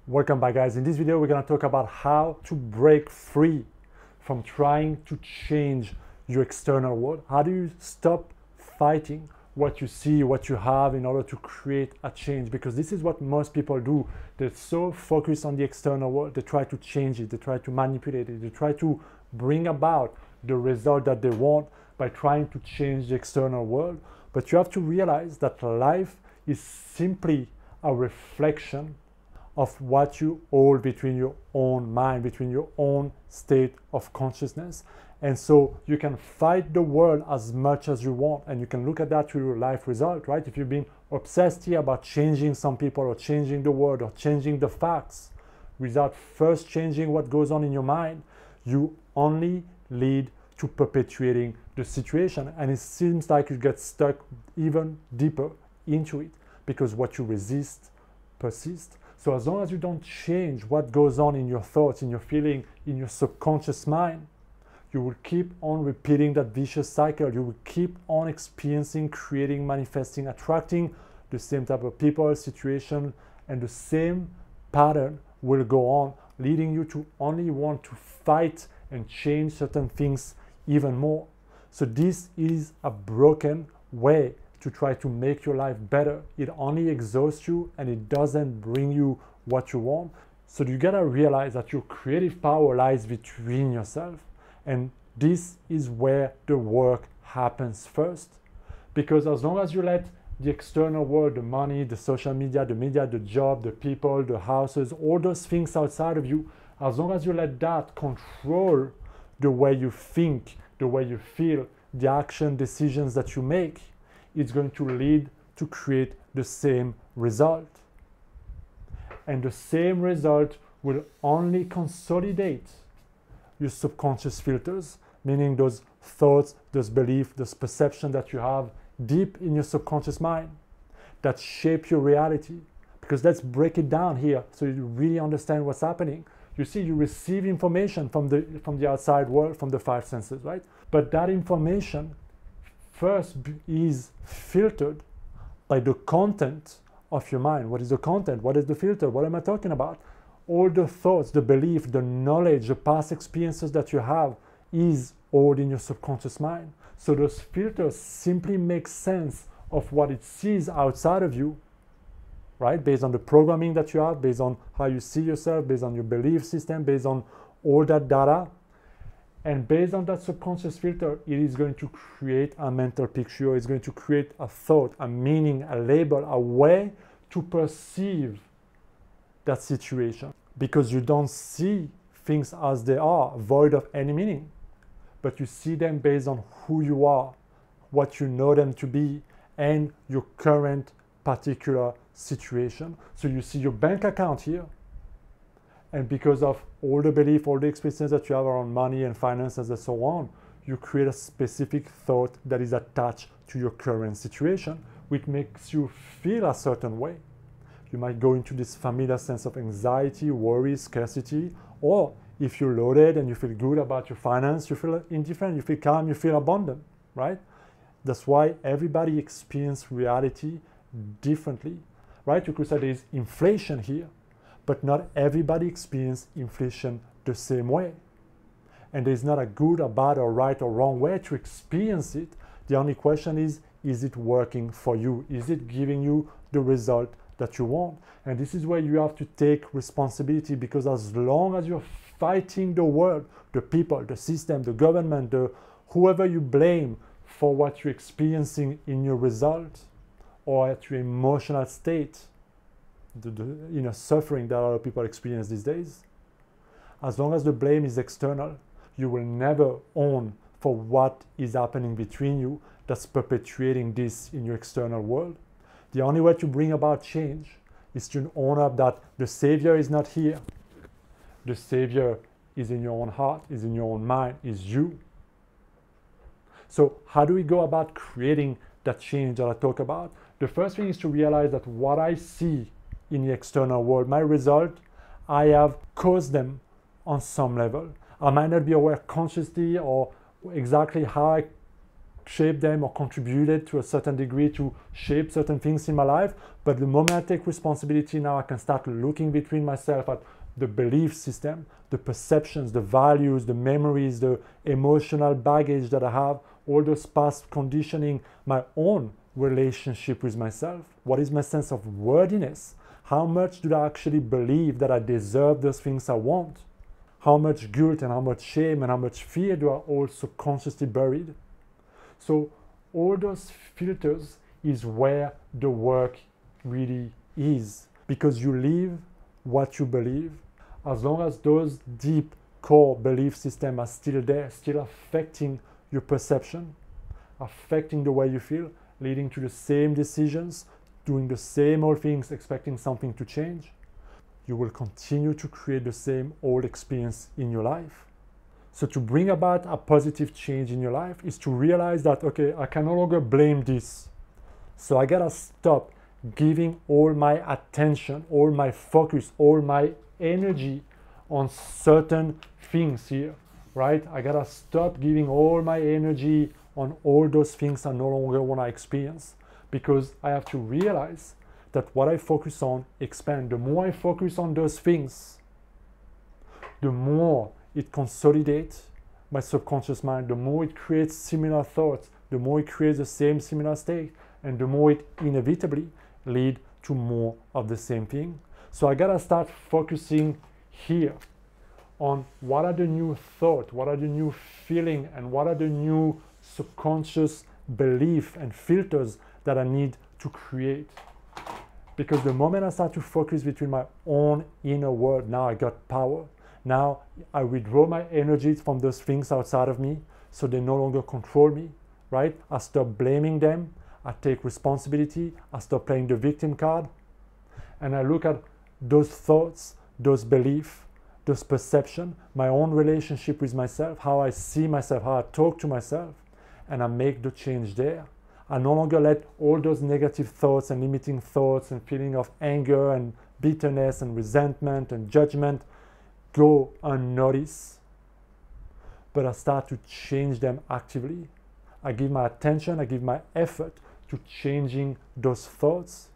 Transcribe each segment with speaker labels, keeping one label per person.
Speaker 1: Welcome back, guys. In this video we're going to talk about how to break free from trying to change your external world. How do you stop fighting what you see, what you have, in order to create a change? Because this is what most people do. They're so focused on the external world, they try to change it, they try to manipulate it, they try to bring about the result that they want by trying to change the external world. But you have to realize that life is simply a reflection of what you hold between your own mind, between your own state of consciousness. And so you can fight the world as much as you want, and you can look at that to your life result, right? If you've been obsessed here about changing some people or changing the world or changing the facts without first changing what goes on in your mind, you only lead to perpetuating the situation. And it seems like you get stuck even deeper into it because what you resist persists. So as long as you don't change what goes on in your thoughts, in your feeling, in your subconscious mind, you will keep on repeating that vicious cycle. You will keep on experiencing, creating, manifesting, attracting the same type of people, situation, and the same pattern will go on, leading you to only want to fight and change certain things even more. So this is a broken way to try to make your life better. It only exhausts you and it doesn't bring you what you want. So you gotta realize that your creative power lies between yourself, and this is where the work happens first. Because as long as you let the external world, the money, the social media, the job, the people, the houses, all those things outside of you, as long as you let that control the way you think, the way you feel, the action, decisions that you make, it's going to lead to create the same result. And the same result will only consolidate your subconscious filters, meaning those thoughts, those beliefs, those perceptions that you have deep in your subconscious mind that shape your reality. Because let's break it down here so you really understand what's happening. You see, you receive information from the outside world, from the five senses, right? But that information first is filtered by the content of your mind. What is the content? What is the filter? What am I talking about? All the thoughts, the belief, the knowledge, the past experiences that you have is all in your subconscious mind. So those filters simply make sense of what it sees outside of you, right? Based on the programming that you have, based on how you see yourself, based on your belief system, based on all that data. And based on that subconscious filter, it is going to create a mental picture. It's going to create a thought, a meaning, a label, a way to perceive that situation. Because you don't see things as they are, void of any meaning. But you see them based on who you are, what you know them to be, and your current particular situation. So you see your bank account here. And because of all the belief, all the experiences that you have around money and finances and so on, you create a specific thought that is attached to your current situation, which makes you feel a certain way. You might go into this familiar sense of anxiety, worry, scarcity, or if you're loaded and you feel good about your finance, you feel indifferent, you feel calm, you feel abundant, right? That's why everybody experiences reality differently, right? You could say there's inflation here, but not everybody experiences inflation the same way. And there's not a good or bad or right or wrong way to experience it. The only question is it working for you? Is it giving you the result that you want? And this is where you have to take responsibility, because as long as you're fighting the world, the people, the system, the government, whoever you blame for what you're experiencing in your result or at your emotional state, the suffering that a lot of people experience these days, as long as the blame is external, you will never own for what is happening between you that's perpetuating this in your external world. The only way to bring about change is to own up that the savior is not here. The savior is in your own heart, is in your own mind, is you. So how do we go about creating that change that I talk about? The first thing is to realize that what I see in the external world, my result, I have caused them on some level. I might not be aware consciously or exactly how I shaped them or contributed to a certain degree to shape certain things in my life. But the moment I take responsibility, now I can start looking between myself at the belief system, the perceptions, the values, the memories, the emotional baggage that I have, all those past conditioning, my own relationship with myself. What is my sense of worthiness? How much do I actually believe that I deserve those things I want? How much guilt and how much shame and how much fear do I also consciously buried? So all those filters is where the work really is, because you live what you believe. As long as those deep core belief systems are still there, still affecting your perception, affecting the way you feel, leading to the same decisions, doing the same old things, expecting something to change, you will continue to create the same old experience in your life. So to bring about a positive change in your life is to realize that, okay, I can no longer blame this. So I gotta stop giving all my attention, all my focus, all my energy on certain things here, right? I gotta stop giving all my energy on all those things I no longer wanna experience, because I have to realize that what I focus on expands. The more I focus on those things, the more it consolidates my subconscious mind, the more it creates similar thoughts, the more it creates the same similar state, and the more it inevitably leads to more of the same thing. So I gotta start focusing here on what are the new thoughts, what are the new feelings, and what are the new subconscious belief and filters that I need to create. Because the moment I start to focus between my own inner world, now I got power. Now I withdraw my energy from those things outside of me, so they no longer control me, right? I stop blaming them, I take responsibility, I stop playing the victim card, and I look at those thoughts, those beliefs, those perceptions, my own relationship with myself, how I see myself, how I talk to myself, and I make the change there. I no longer let all those negative thoughts and limiting thoughts and feeling of anger and bitterness and resentment and judgment go unnoticed, but I start to change them actively. I give my attention, I give my effort to changing those thoughts,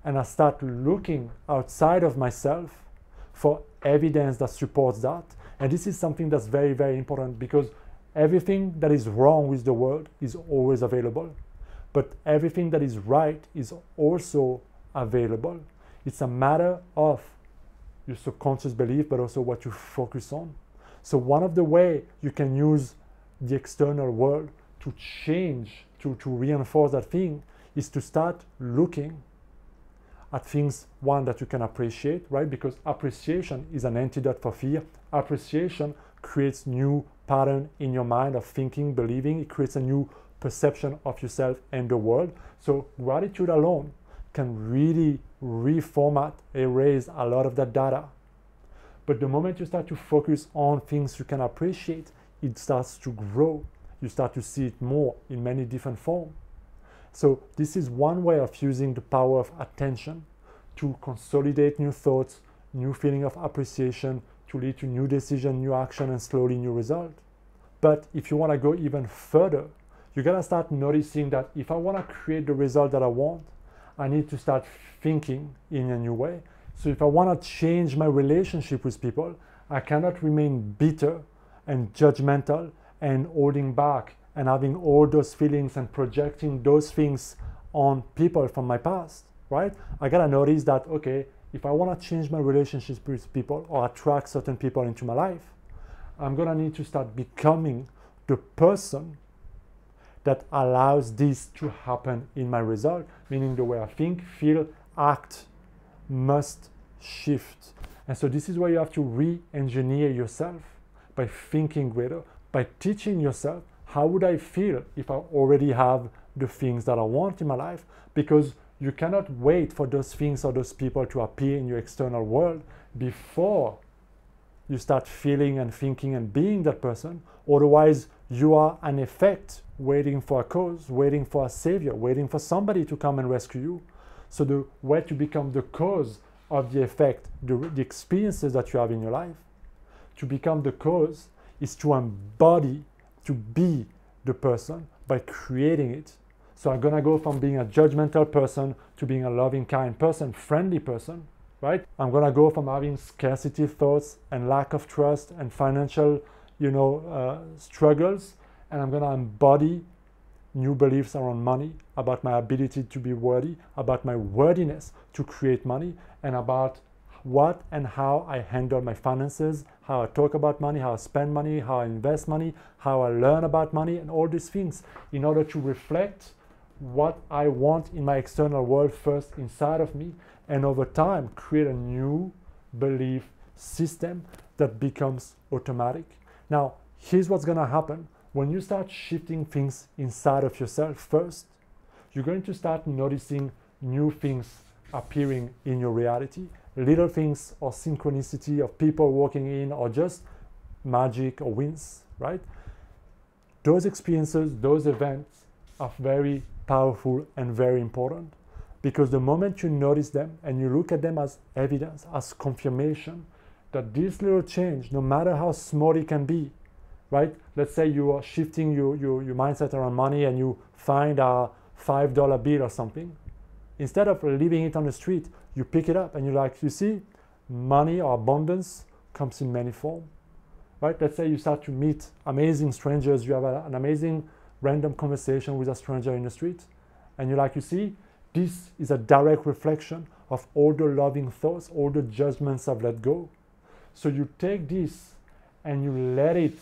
Speaker 1: and I start looking outside of myself for evidence that supports that. And this is something that's very, very important, because everything that is wrong with the world is always available, but everything that is right is also available. It's a matter of your subconscious belief, but also what you focus on. So one of the ways you can use the external world to change, to reinforce that thing, is to start looking at things, one, that you can appreciate, right? Because appreciation is an antidote for fear. Appreciation creates new pattern in your mind of thinking, believing. It creates a new perception of yourself and the world. So gratitude alone can really reformat, erase a lot of that data. But the moment you start to focus on things you can appreciate, it starts to grow. You start to see it more in many different forms. So this is one way of using the power of attention to consolidate new thoughts, new feeling of appreciation, to lead to new decision, new action, and slowly new result. But if you want to go even further, you gotta start noticing that if I want to create the result that I want, I need to start thinking in a new way. So if I want to change my relationship with people, I cannot remain bitter and judgmental and holding back and having all those feelings and projecting those things on people from my past, right? I gotta notice that, okay, if I want to change my relationships with people or attract certain people into my life, I'm gonna need to start becoming the person that allows this to happen in my result, meaning the way I think, feel, act must shift. And so this is where you have to re-engineer yourself by thinking greater, by teaching yourself, how would I feel if I already have the things that I want in my life? Because you cannot wait for those things or those people to appear in your external world before you start feeling and thinking and being that person. Otherwise, you are an effect waiting for a cause, waiting for a savior, waiting for somebody to come and rescue you. So the way to become the cause of the effect, the experiences that you have in your life, to become the cause is to embody, to be the person by creating it. So I'm gonna go from being a judgmental person to being a loving, kind person, friendly person, right? I'm gonna go from having scarcity thoughts and lack of trust and financial, struggles, and I'm gonna embody new beliefs around money, about my ability to be worthy, about my worthiness to create money, and about what and how I handle my finances, how I talk about money, how I spend money, how I invest money, how I learn about money, and all these things in order to reflect what I want in my external world first inside of me, and over time create a new belief system that becomes automatic. Now, here's what's gonna happen. When you start shifting things inside of yourself first, you're going to start noticing new things appearing in your reality. Little things or synchronicity of people walking in, or just magic or wins, right? Those experiences, those events are very powerful and very important, because the moment you notice them and you look at them as evidence, as confirmation that this little change, no matter how small it can be, right? Let's say you are shifting your mindset around money and you find a $5 bill or something. Instead of leaving it on the street, you pick it up and you're like, you see, money or abundance comes in many forms, right? Let's say you start to meet amazing strangers, you have an amazing random conversation with a stranger in the street, and you're like, you see, this is a direct reflection of all the loving thoughts, all the judgments I've let go. So you take this and you let it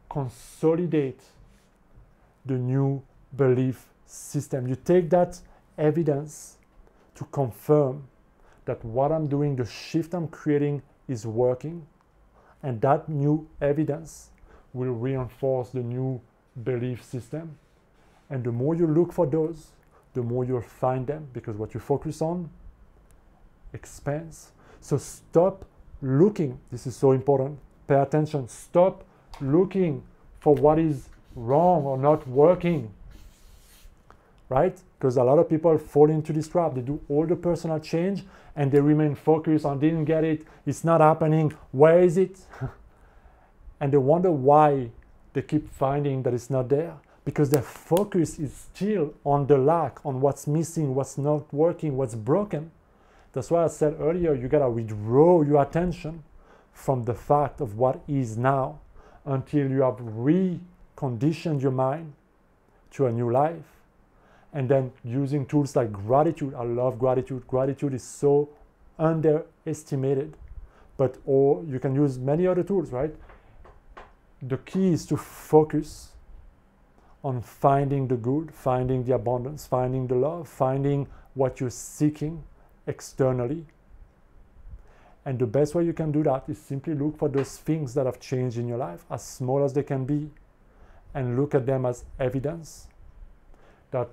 Speaker 1: consolidate the new belief system. You take that evidence to confirm that what I'm doing, the shift I'm creating, is working, and that new evidence will reinforce the new belief system. And the more you look for those, the more you'll find them, because what you focus on expands. So stop looking. This is so important. Pay attention. Stop looking for what is wrong or not working, right? Because a lot of people fall into this trap. They do all the personal change and they remain focused on didn't get it, it's not happening, where is it? And they wonder why they keep finding that it's not there, because their focus is still on the lack, on what's missing, what's not working, what's broken. That's why I said earlier, you gotta withdraw your attention from the fact of what is now until you have reconditioned your mind to a new life. And then using tools like gratitude. I love gratitude. Gratitude is so underestimated, or you can use many other tools, right? The key is to focus on finding the good, finding the abundance, finding the love, finding what you're seeking externally. And the best way you can do that is simply look for those things that have changed in your life, as small as they can be, and look at them as evidence that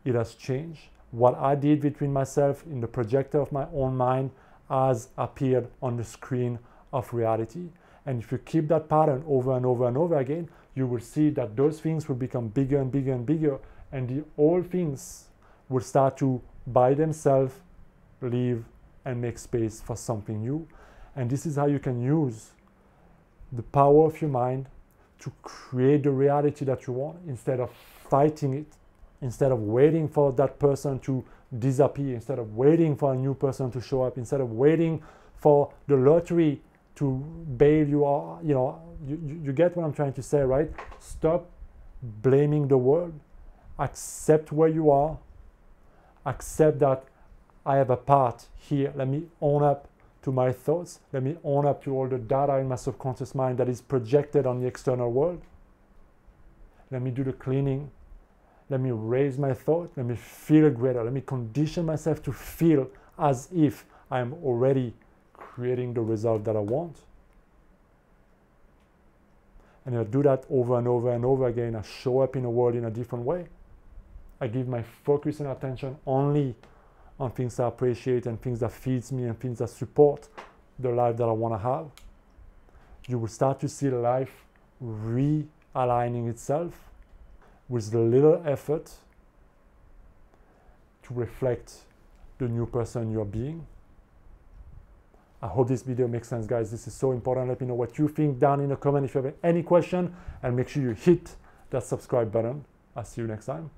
Speaker 1: it has changed. What I did between myself in the projector of my own mind has appeared on the screen of reality. And if you keep that pattern over and over and over again, you will see that those things will become bigger and bigger and bigger, and the old things will start to by themselves leave and make space for something new. And this is how you can use the power of your mind to create the reality that you want, instead of fighting it, instead of waiting for that person to disappear, instead of waiting for a new person to show up, instead of waiting for the lottery to bail you out. You get what I'm trying to say, right? Stop blaming the world. Accept where you are. Accept that I have a part here. Let me own up to my thoughts. Let me own up to all the data in my subconscious mind that is projected on the external world. Let me do the cleaning. Let me raise my thought. Let me feel greater. Let me condition myself to feel as if I am already creating the result that I want. And I do that over and over and over again. I show up in the world in a different way. I give my focus and attention only on things I appreciate and things that feeds me and things that support the life that I want to have. You will start to see life realigning itself with the little effort to reflect the new person you're being. I hope this video makes sense, guys. This is so important. Let me know what you think down in the comment if you have any question, and make sure you hit that subscribe button. I'll see you next time.